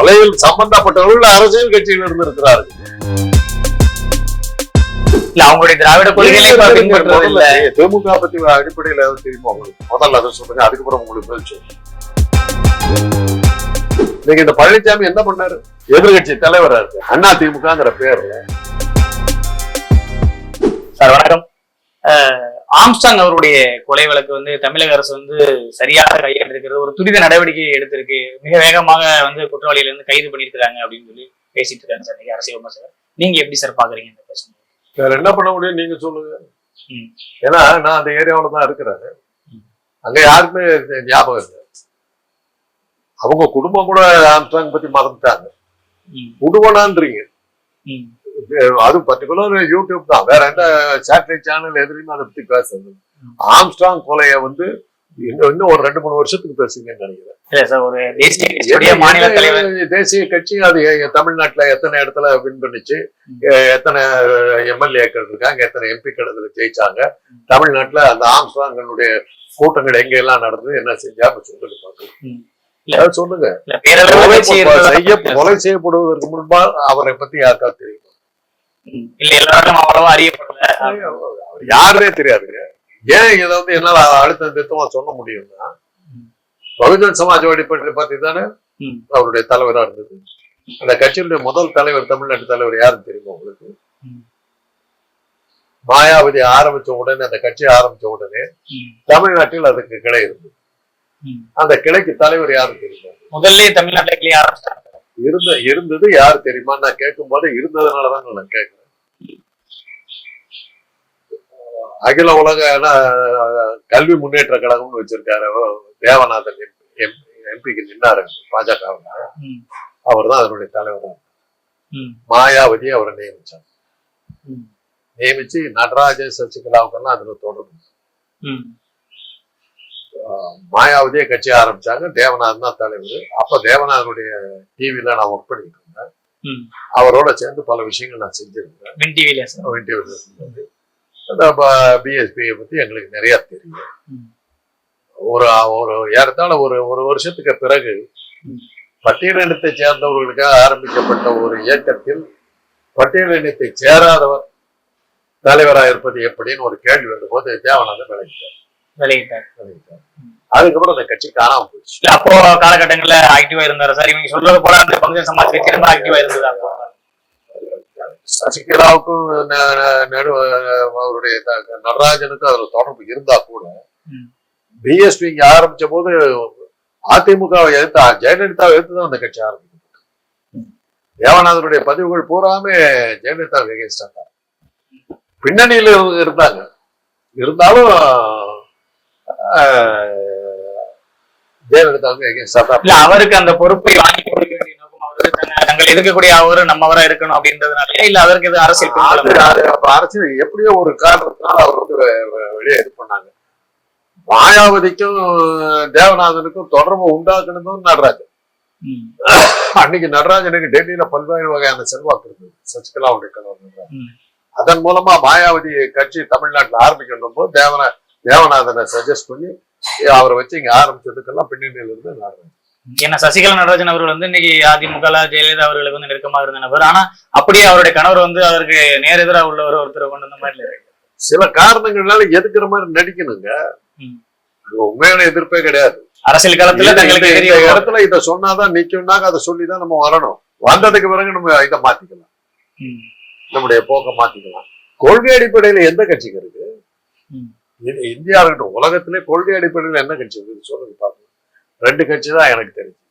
கொலையில் சம்பந்தப்பட்டவர்கள் அரசியல் கட்சியில் இருந்து இருக்கிறார்கள். அவங்களுடைய திராவிட கொள்கைகளை பின்பற்றுறது இல்ல. திமுக பத்தி அடிப்படையில் ஏதாவது தெரியுமா உங்களுக்கு? முதல்ல அதை சொல்லுங்க, அதுக்கப்புறம் உங்களுக்கு பதில் சொல்லுங்க. நீங்க இந்த பழனிசாமி என்ன பண்ணாரு? எதிர்கட்சி தலைவரா இருக்கு, அண்ணா திமுகங்கிற பேர்ல. சார் வணக்கம். ஆம்ஸ்டாங் அவருடைய கொலை வழக்கு வந்து தமிழக அரசு வந்து சரியாக கையாண்டிருக்கிறது, ஒரு துரித நடவடிக்கை எடுத்திருக்கு, மிக வேகமாக வந்து குற்றவாளிகளை வந்து கைது பண்ணிருக்காங்க அப்படின்னு சொல்லி பேசிட்டு இருக்காங்க சார் இன்னைக்கு அரசியல் விமர்சகர். நீங்க எப்படி சார் பாக்குறீங்க இந்த பிரச்சனை? வேற என்ன பண்ண முடியும் நீங்க சொல்லுங்க. ஏன்னா நான் அந்த ஏரியாவில தான் இருக்கிறேன், அங்க யாருக்குமே ஞாபகம் இல்லை. அவங்க குடும்பம் கூட ஆம்ஸ்டாங் பத்தி மறந்துட்டாங்க. குடும்பம்ன்றீங்க, அது பர்டிகுலர் யூடியூப் தான், வேற எந்த சேட்டலைட் சேனல் எதுலையுமே அதை பத்தி பேசுறது. ஆம்ஸ்டாங் கொலைய வந்து இன்னும் ஒரு 2-3 வருஷத்துக்கு பேசுங்கன்னு நினைக்கிறேன். தேசிய கட்சி அது தமிழ்நாட்டுல எத்தனை இடத்துல வின் பண்ணிச்சு, எத்தனை எம்எல்ஏக்கள் இருக்காங்க, எத்தனை எம்பிக்கள் அதுல ஜெயிச்சாங்க, தமிழ்நாட்டுல அந்த ஆம்ஸ்டாங்களுடைய கூட்டங்கள் எங்க எல்லாம் நடந்தது, என்ன செஞ்சா சொல்லிட்டு பாக்க சொல்லுங்க. கொலை செய்யப்படுவதற்கு முன்பா அவரை பத்தி யாருக்கா தெரியும்? யாருமே தெரியாதுங்க. ஏன் இதை வந்து என்னால அழுத்தம் திருத்தமா சொல்ல முடியும்னா, பகுஜன் சமாஜ்வாடி பத்தி தானே அவருடைய தலைவரா இருந்தது. அந்த கட்சியுடைய முதல் தலைவர், தமிழ்நாட்டு தலைவர் யாருன்னு தெரியுமா உங்களுக்கு? மாயாவதி ஆரம்பிச்ச உடனே, அந்த கட்சி ஆரம்பிச்ச உடனே தமிழ்நாட்டில் அதுக்கு கிளை இருந்தது. அந்த கிளைக்கு தலைவர் யாரும் தெரியுமா? முதல்ல தமிழ்நாட்டில் இருந்தது யாரு தெரியுமா? நான் கேட்கும் போது இருந்ததுனாலதான் நான் கேட்கிறேன். அகில உலக கல்வி முன்னேற்ற கழகம்னு வச்சிருக்காரு, தேவநாதன் எம்பிக்கு நின்னாரு பாஜக. அவர் தான் அதனுடைய தலைவர். மாயாவதி அவரை நியமிச்சாங்க. நியமிச்சு நடராஜன், சசிகலாவுக்கெல்லாம் அதுல தொடர்பு. மாயாவதியே கட்சி ஆரம்பிச்சாங்க, தேவநாதன் தான் தலைவர். அப்ப தேவநாதனுடைய டிவில நான் ஒர்க் பண்ணிட்டு இருந்தேன், அவரோட சேர்ந்து பல விஷயங்கள் நான் செஞ்சிருந்தேன். பிஎஸ்பியை பத்தி எங்களுக்கு நிறைய தெரியும். ஒரு ஏறத்தாழ ஒரு வருஷத்துக்கு பிறகு பட்டியலினத்தை சேர்ந்தவர்களுக்காக ஆரம்பிக்கப்பட்ட ஒரு இயக்கத்தில் பட்டியலினத்தை சேராதவர் தலைவராக இருப்பது எப்படின்னு ஒரு கேள்வி வந்தபோது தேவநாதன் விளையிட்டார். அதுக்கப்புறம் அந்த கட்சி காணாம போச்சு. அப்போ காலகட்டங்கள்ல ஆக்டிவா இருந்தாரு சார். இவங்க சொல்றது போல அந்த பகுஜன் சமாஜ் கட்சி ரொம்ப ஆக்டிவா இருந்தது. சசிகலாவுக்கும் அவருடைய நடராஜனுக்கும் அதுல தொடர்பு இருந்தா கூட, பிஎஸ்பி இங்க ஆரம்பிச்ச போது அதிமுகவை எதிர்த்தா, ஜெயலலிதாவை எதிர்த்துதான் அந்த கட்சி ஆரம்பிக்கப்பட்டது. தேவநாதனுடைய பதிவுகள் பூராமே ஜெயலலிதா எகென்ஸ்டா பின்னணியில இருந்தாங்க. இருந்தாலும் ஜெயலலிதாவுக்கு எகென்ஸ்டா தான். அவருக்கு அந்த பொறுப்பை வாங்கி கொடுக்க வேண்டிய நாங்கள் இருக்கக்கூடிய அவரு நம்மவரா இருக்கணும் அப்படின்றதுனால, இல்ல அதற்கு எது அரசியல் எப்படியோ ஒரு காரணத்தினால அவர் வந்து வெளியே இது பண்ணாங்க. மாயாவதிக்கும் தேவநாதனுக்கும் தொடர்பு உண்டாக்கணும் நடராஜன். அன்னைக்கு நடராஜனுக்கு டெல்லியில பல்வேறு வகையான செல்வாக்கு இருந்தது, சசிகலாவுடைய கணவர். அதன் மூலமா மாயாவதி கட்சி தமிழ்நாட்டில் ஆரம்பிக்கணும் போது தேவநாதனை சஜஸ்ட் பண்ணி அவரை வச்சு இங்க ஆரம்பிச்சதுக்கெல்லாம் பின்னணியில இருந்து நடராஜன். ஏன்னா சசிகலா நடராஜன் அவர்கள் வந்து இன்னைக்கு அதிமுக ஜெயலலிதா அவர்களுக்கு வந்து நெருக்கமாக இருந்த நபர். ஆனா அப்படியே அவருடைய கணவர் வந்து அதற்கு நேர் எதிராக உள்ள ஒருத்தர் கொண்டு வந்த மாதிரி சில காரணங்களால எதிர்க்கிற மாதிரி நடிக்கணுங்க. உண்மையான எதிர்ப்பே கிடையாது. அரசியல் காலத்துல இடத்துல இதை சொன்னாதான் நிக்கும்னாங்க, அதை சொல்லிதான் நம்ம வரணும். வந்ததுக்கு பிறகு நம்ம இதை மாத்திக்கலாம், நம்முடைய போக்க மாத்திக்கலாம். கொள்கை அடிப்படையில எந்த கட்சிக்கு இருக்கு? இந்தியா இருக்கட்டும், உலகத்திலே கொள்கை அடிப்படையில என்ன கட்சி இருக்கு சொல்லுங்க பாருங்க. 2 கட்சி தான் எனக்கு தெரிஞ்சு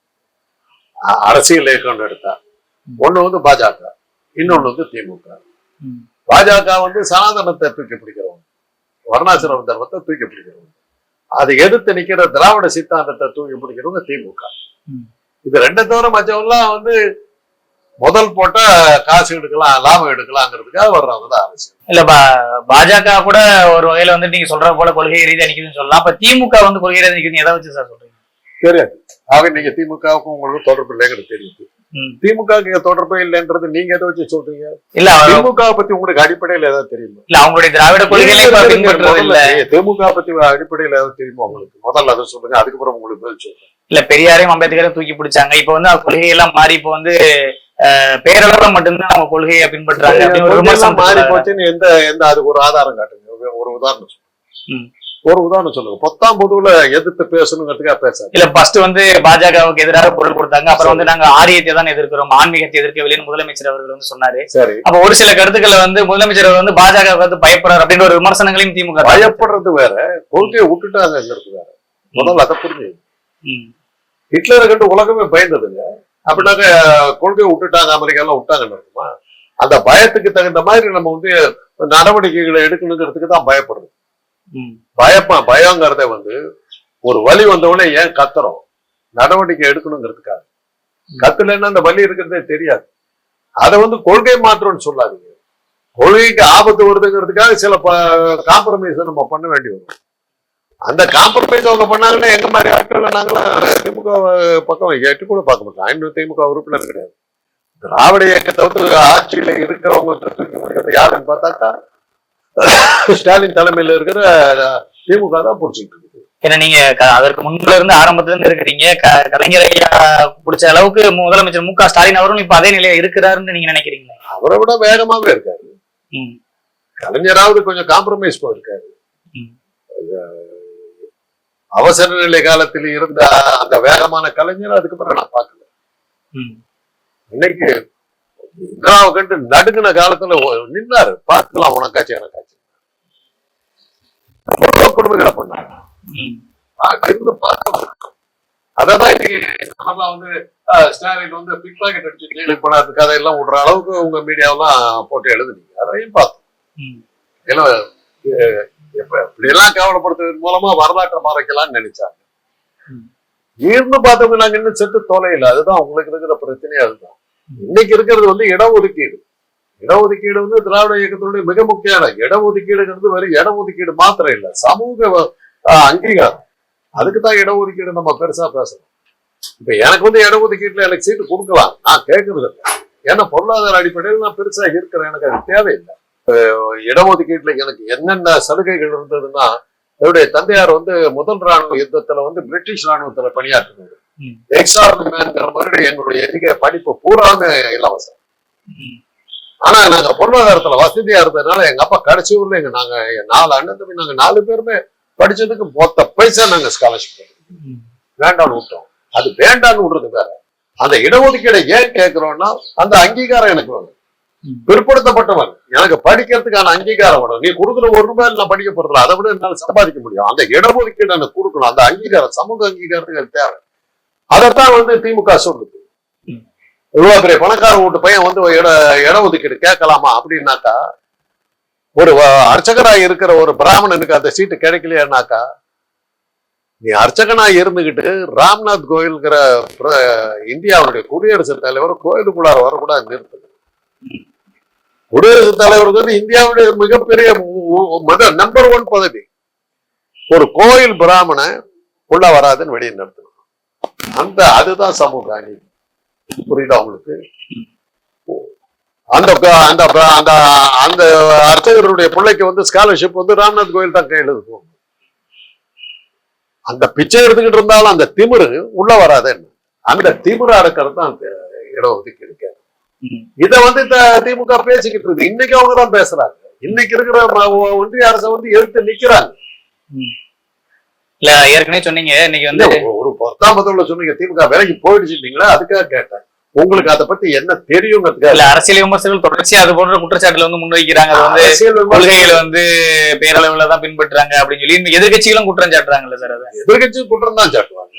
அரசியல் இயக்கம் எடுத்தா. ஒண்ணு வந்து பாஜக, இன்னொன்னு வந்து திமுக. பாஜக வந்து சனாதனத்தை தூக்கி பிடிக்கிறவங்க, வர்ணாசிரம தர்மத்தை தூக்கி பிடிக்கிறவங்க, அதை எதிர்த்து நிக்கிற திராவிட சித்தாந்தத்தை தூக்கி பிடிக்கிறவங்க திமுக. இது 2 தவிர மற்றவெல்லாம் வந்து முதல் போட்ட காசு எடுக்கலாம், லாபம் எடுக்கலாங்கிறதுக்காக வர்றவங்க தான் அரசியல். இல்ல பாஜக கூட ஒரு வகையில வந்து நீங்க சொல்ற போல கொள்கை ரீதியா நிக்குதுன்னு சொல்லலாம். அப்ப திமுக வந்து கொள்கை ரீதியா நிக்குதுன்னு எதை வச்சு சார் சொல்றீங்க? தெரியாது. ஆக நீங்க திமுகவுக்கும் உங்களுக்கு தொடர்பு இல்லைங்கிறது தெரியுது. திமுக தொடர்பே இல்லைன்றது நீங்க எதை வச்சு சொல்றீங்க? இல்ல திமுக பத்தி உங்களுக்கு அடிப்படையில ஏதாவது தெரியுமா? இல்ல அவங்களுடைய திராவிட கொள்கைகளை திமுக பத்தி அடிப்படையில ஏதாவது தெரியுமா உங்களுக்கு? முதல்ல அதை சொல்லுங்க, அதுக்கப்புறம் உங்களுக்கு பதில் சொல்றேன். இல்ல பெரியாரையும் அம்பேத்கரையும் தூக்கி பிடிச்சாங்க. இப்ப வந்து அவங்க கொள்கையெல்லாம் மாறி இப்ப வந்து பேரளவுல மட்டும்தான் அவங்க கொள்கையை பின்பற்றாங்க அப்படின்னு ஒரு விமர்சனம் மாறி போச்சுன்னு எந்த எந்த அதுக்கு ஒரு ஆதாரம் காட்டுங்க, ஒரு உதாரணம் சொல்லுங்க. ஒரு உதாரணம் சொல்லுங்க. 10ஆம் பொதுவுல எதிர்த்து பேசணுங்கிறதுக்காக பேச இல்ல ஃபர்ஸ்ட் வந்து பாஜகவுக்கு எதிராக குரல் கொடுத்தாங்க. அப்புறம் வந்து நாங்க ஆரியத்தை தான் எதிர்க்கிறோம், ஆன்மீகத்தை எதிர்க்கவில்லைன்னு முதலமைச்சர் அவர்கள் வந்து சொன்னாரு. சரி, அப்ப ஒரு சில கருத்துக்களை வந்து முதலமைச்சர் அவர் வந்து பாஜக வந்து பயப்படுறாரு அப்படின்ற ஒரு விமர்சனங்களையும் திமுக. பயப்படுறது வேற, கொள்கையை விட்டுட்டாங்கிறது வேற. முதல்ல அதை புரிஞ்சு. ஹிட்லரை கண்டு உலகமே பயந்ததுங்க. அப்படின்னாக்க கொள்கையை விட்டுட்டாங்க, அமெரிக்காலாம் விட்டாங்கன்னு இருக்குமா? அந்த பயத்துக்கு தகுந்த மாதிரி நம்ம வந்து நடவடிக்கைகளை எடுக்கணுங்கிறதுக்கு தான் பயப்படுறது. பயங்கிறத வந்து ஒரு வலி வந்தவுடனே ஏன் கத்துறோம்? நடவடிக்கை எடுக்கணுங்கிறதுக்காக. கத்துலன்னா அந்த வலி இருக்கிறதே தெரியாது. அதை வந்து கொள்கை மாற்றம்னு சொல்லாதீங்க. கொள்கைக்கு ஆபத்து வருதுங்கிறதுக்காக சில காம்ப்ரமைஸ் நம்ம பண்ண வேண்டி வரும். அந்த காம்ப்ரமைஸ் அவங்க பண்ணாங்கன்னா எங்க மாதிரி ஆட்கள் நாங்களாம் திமுக பக்கம் எட்டு கூட பார்க்க மாட்டோம். இன்னும் திமுக உறுப்பினர் கிடையாது. திராவிட இயக்கத்தை வந்து ஆட்சியில இருக்கிறவங்க யாருன்னு பார்த்தாக்கா ஸ்டாலின் தலைமையில இருக்கிற திமுக தான் பிடிச்சிட்டு இருக்கு. ஏன்னா நீங்க அதற்கு முன்புல இருந்து ஆரம்பத்துல இருந்து இருக்கிறீங்க. கலைஞர் ஐயா பிடிச்ச அளவுக்கு முதலமைச்சர் மு.க. ஸ்டாலின் அவரும் இப்ப அதே நிலையில இருக்கிறாருன்னு நீங்க நினைக்கிறீங்களா? அவரை விட வேகமாவே இருக்காரு. கலைஞராவது கொஞ்சம் காம்ப்ரமைஸ் போயிருக்காரு. அவசர நிலை காலத்தில் இருந்த அந்த வேகமான கலைஞர் அதுக்கப்புறம் நான் பார்க்கல. இன்னைக்கு இந்திராவை கண்டு நடுங்கின காலத்துல நின்னாரு. பார்க்கலாம், உனக்காச்சு எனக்காச்சு கொடுமைகளை பண்ணாங்க. அதான் இன்னைக்கு வந்து ஸ்டாலின் வந்து பிக் பாக்கெட் அடிச்சு ஜெயிலுக்கு போனதுக்கு கதையெல்லாம் விடுற அளவுக்கு உங்க மீடியாவெல்லாம் போட்டு எழுதுனீங்க. அதையும் பார்த்தோம். ஏன்னா இப்படி எல்லாம் கேவலப்படுத்துவதன் மூலமா வரலாற்றை மறைக்கலாம்னு நினைச்சாங்க. இருந்து பார்த்தவங்க நாங்க இன்னும் செத்து தொலைல. அதுதான் உங்களுக்கு இருக்கிற பிரச்சனையே. அதுதான் இன்னைக்கு இருக்கிறது வந்து இடஒதுக்கீடு. இடஒதுக்கீடு வந்து திராவிட இயக்கத்தினுடைய மிக முக்கியமான இடஒதுக்கீடுங்கிறது வெறும் இடஒதுக்கீடு மாத்திரம் இல்ல, சமூக அங்கீகாரம். அதுக்குதான் இடஒதுக்கீடு நம்ம பெருசா பேசணும். இப்ப எனக்கு வந்து இடஒதுக்கீட்டுல எனக்கு சீட்டு கொடுக்கலாம், நான் கேட்கறது இல்லை. ஏன்னா பொருளாதார அடிப்படையில் நான் பெருசா இருக்கிறேன், எனக்கு அது தேவையில்லை. இடஒதுக்கீட்டுல எனக்கு என்னென்ன சலுகைகள் இருந்ததுன்னா, என்னுடைய தந்தையார் வந்து முதல் ராணுவ யுத்தத்துல வந்து பிரிட்டிஷ் ராணுவத்துல பணியாற்றினாரு. எக்ஸார்மேன்ங்கிற மாதிரி எங்களுடைய படிப்பு பூராமே இலவசம். ஆனா நாங்க பொருளாதாரத்துல வசதியா இருந்ததுனால எங்க அப்பா கடைசி ஊர்ல நாங்க 4 அண்ணன் தம்பி நாங்க 4 பேருமே படிச்சதுக்கு மொத்த பைசா நாங்க ஸ்காலர்ஷிப் வேண்டான்னு விட்டோம். அது வேண்டான்னு விடுறது வேற. அந்த இடஒதுக்கீடை ஏன் கேட்கிறோம்னா அந்த அங்கீகாரம் எனக்கு வேணும். பிற்படுத்தப்பட்டவன் எனக்கு படிக்கிறதுக்கான அங்கீகாரம் வேணும். நீ கொடுக்குற ₹1 நான் படிக்க போறதில்ல, அதை விட என்னால சம்பாதிக்க முடியும். அந்த இடஒதுக்கீடு எனக்கு கொடுக்கணும். அந்த அங்கீகாரம், சமூக அங்கீகாரத்துக்கு எனக்கு தேவை. அதைத்தான் வந்து திமுக சொல்லுது. இவ்வளவு பெரிய பணக்கார வீட்டு பையன் வந்து இடஒதுக்கீடு கேட்கலாமா அப்படின்னாக்கா, ஒரு அர்ச்சகராய் இருக்கிற ஒரு பிராமணனுக்கு அந்த சீட்டு கிடைக்கலையானாக்கா, நீ அர்ச்சகனாய் இருந்துகிட்டு ராம்நாத் கோயில்ங்கிற இந்தியாவுடைய குடியரசுத் தலைவர் கோயிலுக்குள்ளார வரக்கூடாது நிறுத்துது. குடியரசுத் தலைவருக்கு வந்து இந்தியாவுடைய மிகப்பெரிய நம்பர் 1 பதவி. ஒரு கோயில் பிராமண உள்ள வராதுன்னு வெளியே நடத்தணும். அதுதான் சமூக அநீதி. புரியுதா உங்களுக்கு? அந்த அந்த அந்த அர்ச்சகருடைய பிள்ளைக்கு வந்து ஸ்காலர்ஷிப் வந்து ராம்நாத் கோயில் தான் கையில் இருக்கும். அந்த பிச்சை எடுத்துக்கிட்டு இருந்தாலும் அந்த திமிரு உள்ள வராது. அந்த திமிரு அடக்கிறது தான் இடஒதுக்கீடு. இதை வந்து திமுக பேசிக்கிட்டு இருக்கு. இன்னைக்கு அவங்கதான் பேசுறாங்க. இன்னைக்கு இருக்கிற ஒன்றிய அரசை வந்து எடுத்து நிக்கிறாங்க. இல்ல ஏற்கனவே சொன்னீங்க, இன்னைக்கு வந்து ஒரு 10ஆம் பதவியில சொன்னீங்க திமுக வேலைக்கு போயிடுச்சுட்டீங்களா? அதுக்காக கேட்டேன். உங்களுக்கு அதை பத்தி என்ன தெரியுங்கிறதுக்காக. இல்ல அரசியல் விமர்சகர்கள் தொடர்ச்சியா அது போன்ற குற்றச்சாட்டுல வந்து முன்வைக்கிறாங்க. வந்து கொள்கைகளை வந்து பேரளவுல தான் பின்பற்றாங்க அப்படின்னு சொல்லி எதிர்கட்சிகளும் குற்றம் சாட்டுறாங்கல்ல சார்? அதை எதிர்கட்சி குற்றம் தான் சாட்டுவாங்க.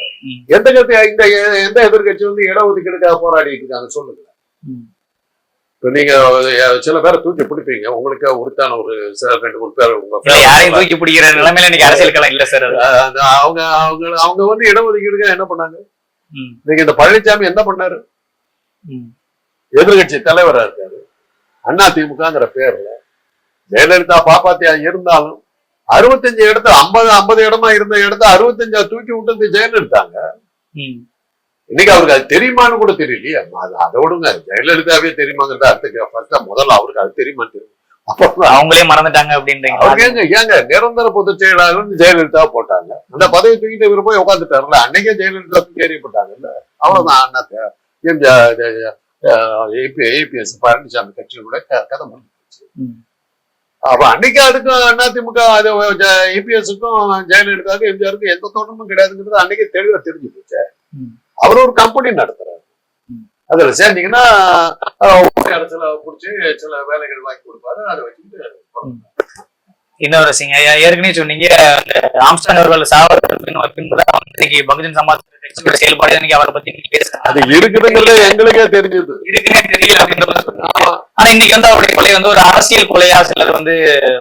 எந்த எதிர்கட்சி வந்து இடஒதுக்கீடுக்காக போராடிட்டு இருக்காங்க சொல்லுங்க. இப்ப நீங்க சில பேரை தூக்கி பிடிப்பீங்க, உங்களுக்கு உரித்தான ஒரு 2-3 பேர் யாரையும் தூக்கி பிடிக்கிற நிலைமையில இன்னைக்கு அரசியல் களம் இல்ல சார். அவங்க வந்து இடஒதுக்கீடுக்காக என்ன பண்ணாங்க? நீங்க இந்த பழனிசாமி என்ன பண்ணாரு? எதிர்கட்சி தலைவரா இருக்காரு. அண்ணா திமுகங்கிற பேர்ல ஜெயலலிதா பாப்பாத்தியா இருந்தாலும் 65 இடத்துல 50 இடமா இருந்த இடத்த 65 தூக்கி விட்டது ஜெயலலிதாங்க. இன்னைக்கு அவருக்கு அது தெரியுமான்னு கூட தெரியலையே. அதை விடுங்க, ஜெயலலிதாவே தெரியுமாங்கிறத அடுத்த முதல்ல அவருக்கு அது தெரியுமான்னு தெரியும். அப்புறம் அவங்களே மறந்துட்டாங்க அப்படின்றீங்க. அவங்க ஏங்க நிரந்தர பொதுச் செயலாளர் ஜெயலலிதா போட்டாங்க, அந்த பதவி தூக்கிட்டு இவரு போய் உட்காந்துட்டாருல, அன்னைக்கே ஜெயலலிதா ஏறிப்பட்டாங்கல்ல. அவ்வளவுதான். ஏபிஎஸ் பழனிசாமி கட்சி கூட கதை முடிஞ்சிருச்சு. அப்ப அன்னைக்கு அதுக்கு அதிமுக ஏபிஎஸ்க்கும் ஜெயலலிதாவுக்கும் எம்ஜிஆருக்கும் எந்த தோட்டமும் கிடையாதுங்கிறது அன்னைக்கே தெளிவா தெரிஞ்சு போச்சு. அவர் ஒரு கம்பெனி நடத்துறாரு, அதுல சேர்ந்தீங்கன்னா அரசுல புடிச்சு சில வேலைகள் வாங்கி கொடுப்பாரு, அதை வச்சுட்டு. இன்னொரு சிங்க ஏற்கனவே சொன்னீங்க, ஆம்ஸ்டாங் அவர்கள் சாவதற்கு பகுஜன் சமாஜ் கட்சியோட செயல்பாடு இன்னைக்கு அவரை பத்தி பேசுறாங்க. அது இருக்குதுங்கிறது எங்களுக்கே தெரிஞ்சது, இருக்குன்னே தெரியல அப்படின்ற. ஆனா இன்னைக்கு வந்து அவருடைய கொலை வந்து ஒரு அரசியல் கொலையா சிலர் வந்து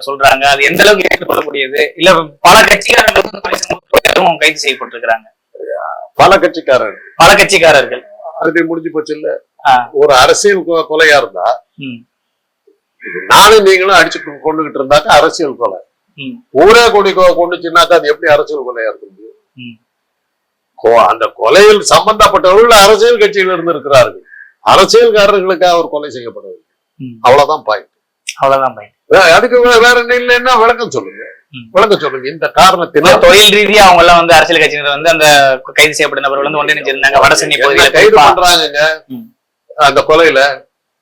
சொல்றாங்க. அது எந்த அளவுக்கு ஏற்றுக்கொள்ளக்கூடியது? இல்ல பல கட்சிக்காரர்களும் கைது செய்யப்பட்டிருக்கிறாங்க. பல கட்சிக்காரர்கள் அது முடிஞ்சு போச்சு இல்ல. ஒரு அரசியல் கொலையா இருந்தா நானும் நீங்களும் அடிச்சு கொண்டுகிட்டு இருந்தாக்கா அரசியல் கொலை. ஊரே கொண்டுச்சுன்னாக்கா அது எப்படி அரசியல் கொலையா இருக்க முடியும்? அந்த கொலையில் சம்பந்தப்பட்டவர்கள் அரசியல் கட்சியில் இருந்து இருக்கிறார்கள், அரசியல்காரர்களுக்காக அவர் கொலை செய்யப்படவில்லை. அவ்வளவுதான் பாயிண்ட். அதுக்கு வேற இல்லைன்னா விளக்கம் சொல்லுங்க, இந்த காரணத்தினால் தொழில் ரீதியா அவங்க எல்லாம் வந்து அரசியல் கட்சியினர் வந்து அந்த கைது செய்யப்பட்ட நபர்கள் வந்து ஒன்றிணைஞ்சிருந்தாங்க. வடசென்னை பகுதியில் கைது பண்றாங்க. அந்த கொலையில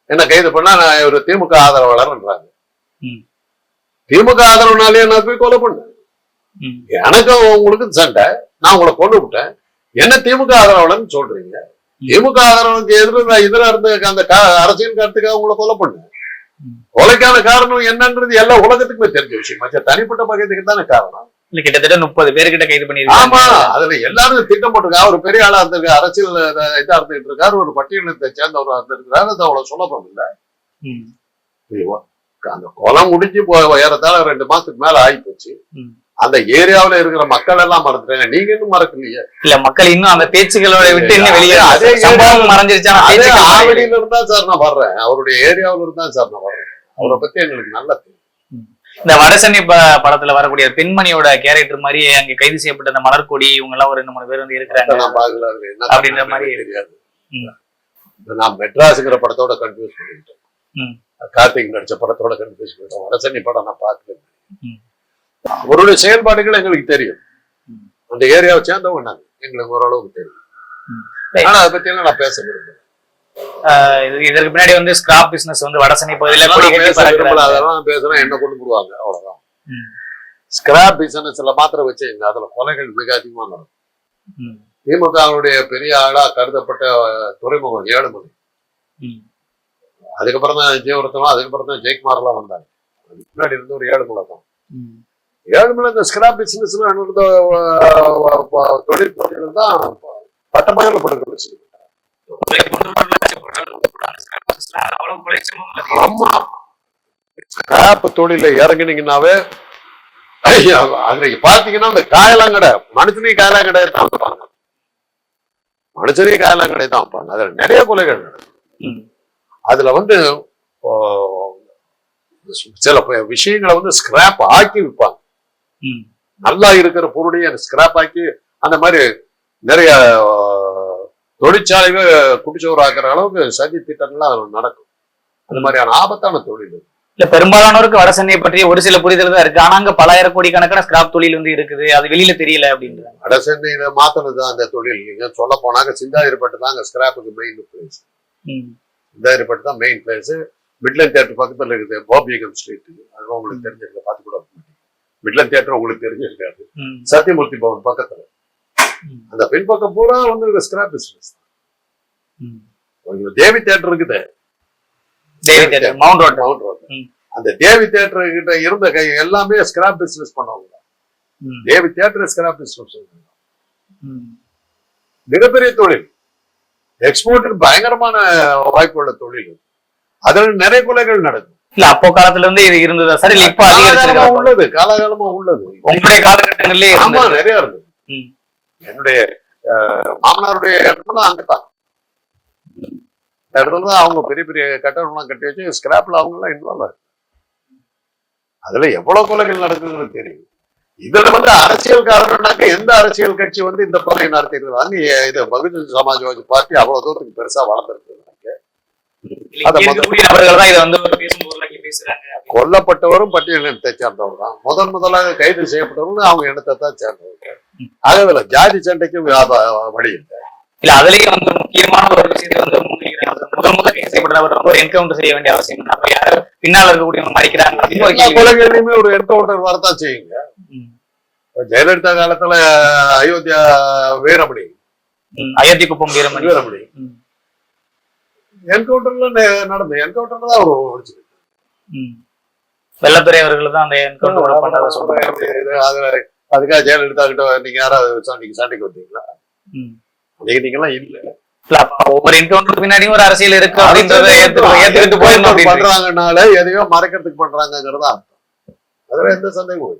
என்ன கைது பண்ணா நான் ஒரு திமுக ஆதரவாளர்ன்றாங்க. திமுக ஆதரவுனாலே நான் போய் கொலை பண்ணேன், எனக்கு உங்களுக்கு சண்டை, நான் உங்களை கொண்டு விட்டேன், என்ன திமுக ஆதரவாளர்னு சொல்றீங்க? திமுக ஆதரவுக்கு எதிராக இருந்த அந்த அரசியல் கருத்துக்காக உங்களை கொலை பண்ணேன். கொலைக்கான காரணம் என்னன்றது எல்லா உலகத்துக்குமே தெரிஞ்ச விஷயம், மற்ற தனிப்பட்ட பகுதிக்கு தானே காரணம். கிட்டத்தட்ட 30 பேர்கிட்ட கைது பண்ணி. ஆமா, அதுல எல்லாரும் திட்டம் போட்டிருக்காரு. ஒரு பெரிய ஆளா இருந்திருக்காரு, அரசியல் இதா இருந்துட்டு இருக்காரு, ஒரு பட்டியலத்தை சேர்ந்தவரா இருந்திருக்கிறாரு. அது அவ்வளவு சுலபம் இல்ல. அந்த கொலை முடிஞ்சு ஏறத்தாழ 2 மாசத்துக்கு மேல ஆகி போச்சு. அந்த ஏரியாவில இருக்கிற மக்கள் எல்லாம் மறந்துட்டாங்க, நீங்க இன்னும் மறக்கலையே. இல்ல, மக்கள் இன்னும் அந்த பேச்சுக்களோட விட்டு இன்னும் வெளியே மறைஞ்சிருச்சா? ஆவடியில இருந்தா சார் நான் வர்றேன், அவருடைய ஏரியாவில இருந்தா சார் நான் வர்றேன். அவரை பத்தி எங்களுக்கு நல்லா தெரியும். இந்த வடசென்னை படத்துல வரக்கூடிய பெண்மணியோட கேரக்டர் மாதிரி அங்க கைது செய்யப்பட்ட அந்த மலர்கொடி இவங்க எல்லாம் ஒரு 2-3 பேர் வந்து இருக்கிறாங்க. நான் பாக்கல அப்படின்ற மாதிரி தெரியாது. நான் மெட்ராஸ்ங்கிற படத்தோட கன்ஃபியூஸ் பண்ணிட்டேன், கார்த்திக் நடிச்ச படத்தோட கன்ஃபியூஸ் பண்ணிட்டேன். வடசென்னை படம் நான் பார்க்கல. அவருடைய செயல்பாடுகள் எங்களுக்கு தெரியும், அந்த ஏரியாவை சேர்ந்தவங்க நாங்க, எங்களுக்கு ஓரளவுக்கு தெரியும். ஆனா அதை பத்தி எல்லாம் நான் பேச விரும்புறேன். இதற்கு பின்னாடி வந்து ஸ்கிராப் பிசினஸ் வந்து வடசென்னை பகுதியில அதெல்லாம் பேசுறேன், என்ன கொண்டு போடுவாங்க அவ்வளவுதான். ஸ்கிராப் பிசினஸ்ல மாத்திரம் வச்சு அதுல கொலைகள் மிக அதிகமா நடக்கும். திமுகவுடைய பெரிய ஆளா கருதப்பட்ட துறைமுகம் ஏழுமலை, அதுக்கப்புறம் தான் ஜீவரத்தனும், அதுக்கப்புறம் தான் ஜெயக்குமார் எல்லாம் வந்தாங்க. அதுக்கு முன்னாடி இருந்து ஒரு ஏழுமலை தான். ஏழுமலை இந்த ஸ்கிராப் பிசினஸ்ல தொழில் தான் பட்டப்பகல படுக்க வச்சு. ஆமா, ஸ்கிராப் தொழில இறங்கினீங்கன்னாவே அன்னைக்கு பாத்தீங்கன்னா அந்த காயலாங்கடை, மனுஷனையும் காயலாங்கடை தான் வைப்பாங்க, மனுஷனையும் காயலாங்கடை தான் வைப்பாங்க. அதுல நிறைய கொலைகள் நடக்கும். அதுல வந்து சில விஷயங்களை வந்து ஸ்கிராப் ஆக்கி விற்பாங்க. நல்லா இருக்கிற பொருளையே ஸ்கிராப் ஆக்கி அந்த மாதிரி நிறைய தொழிற்சாலைகள் குடிச்சோறு ஆக்குற அளவுக்கு சதி திட்டங்கள்லாம் நடக்கும். அந்த மாதிரியான ஆபத்தான தொழில். இல்ல, பெரும்பாலானோருக்கு வடசென்னை பற்றி ஒரு சில புரிதல் தான் இருக்கு. ஆனா அங்க பல கோடிக்கணக்கான ஸ்கிராப் தொழில் வந்து இருக்குது, அது வெளியில தெரியல அப்படின்றாங்க. வடசென்னையில மாத்தினதுதான் அந்த தொழில். நீங்க சொல்ல போனாங்க சிந்தாதிரிப்பட்டு தான் ஸ்கிராப்புக்கு மெயின் பிளேஸ். சிந்தாதிரிப்பட்டு தான் மெயின் பிளேஸ். மிட்லண்ட் தியேட்டர் பக்கத்துல இருக்குது பாபியகம் ஸ்ட்ரீட், அதுவும் உங்களுக்கு தெரிஞ்சிருக்க பார்த்து கூட. மிட்லண்ட் தியேட்டர் உங்களுக்கு தெரிஞ்சிருக்காது, சத்தியமூர்த்தி பவன் பக்கத்துல. அந்த பின்பக்கம் பூரா வந்து ஸ்கிராப் பிசினஸ். தேவி தியேட்டர் இருக்குது, மவுண்ட் ரோட். அந்த தேவி தியேட்டர் கிட்ட இருந்த எல்லாமே ஸ்கிராப் பிசினஸ் பண்ணுவாங்க. தேவி தியேட்டர் ஸ்கிராப் பிசினஸ் மிகப்பெரிய தொழில், எக்ஸ்போர்ட்டுக்கு பயங்கரமான வாய்ப்புள்ள தொழில். அதுல நிறைய கொலைகள் நடக்கும். இல்ல, அப்போ காலத்துல இருந்து இது இருந்ததா சார்? இல்ல, இப்ப உள்ளது, காலகாலமா உள்ளது. உங்களுடைய காலகட்டங்களிலே நிறைய இருந்தது. என்னுடைய மாமனாருடைய இடத்துல அங்கதான் இடத்துலதான் அவங்க பெரிய பெரிய கட்டணம்லாம் கட்டி வச்சு ஸ்கிராப்ல அவங்க எல்லாம் இன்வால்வ் ஆகுது. அதுல எவ்வளவு கொலைகள் நடக்குதுன்னு தெரியும். இதுல வந்து அரசியல் காரணம்னாக்க எந்த அரசியல் கட்சி வந்து இந்த கொலை நடத்திருக்காங்க? இது பகுஜன் சமாஜ்வாதி பார்ட்டி அவ்வளவு தூரத்துக்கு பெருசா வளர்ந்துருக்கு. கொல்லப்பட்டவரும் பட்டியலினத்தை சேர்ந்தவர் தான். முதலாக கைது செய்யப்பட்டவர்கள் அவங்க இனத்தை தான் சேர்ந்தவங்க. ஆகவே ஜாதி சண்டைக்கும் வழி இல்லை. இல்ல அதுலயும் வந்து முக்கியமான ஒரு விஷயத்தை வந்து முதல் கைது செய்யப்பட்டவர் ஒரு என்கவுண்டர் செய்ய வேண்டிய அவசியம். அப்ப யாரு பின்னால இருக்கக்கூடிய மறைக்கிறாங்க. கொலைகள்லயுமே ஒரு என்கவுண்டர் வரதான் செய்யுங்க. ஜெயலலிதா காலத்துல அயோத்தியா வீரமணி, அயோத்தி குப்பம் வீரமணி என்கவுண்டர்ல நடந்த என்கவுண்டர்ல தான் அவர் ஒழிச்சிருக்கு. வெள்ளத்துறை அவர்கள் தான் அந்த என்கவுண்டர் பண்ணாத சொல்றாங்க. அதுக்காக ஜெயலலிதா கிட்ட நீங்க யாராவது சண்டைக்கு வந்தீங்களா? நீங்கெல்லாம் இல்ல. ஒவ்வொரு என்கவுண்டருக்கு பின்னாடியும் ஒரு அரசியல் இருக்கு அப்படின்றத ஏத்துக்கிட்டு போயிடணும். பண்றாங்கனால எதையோ மறைக்கிறதுக்கு பண்றாங்கிறதா அர்த்தம். அதுல எந்த சந்தேகமும்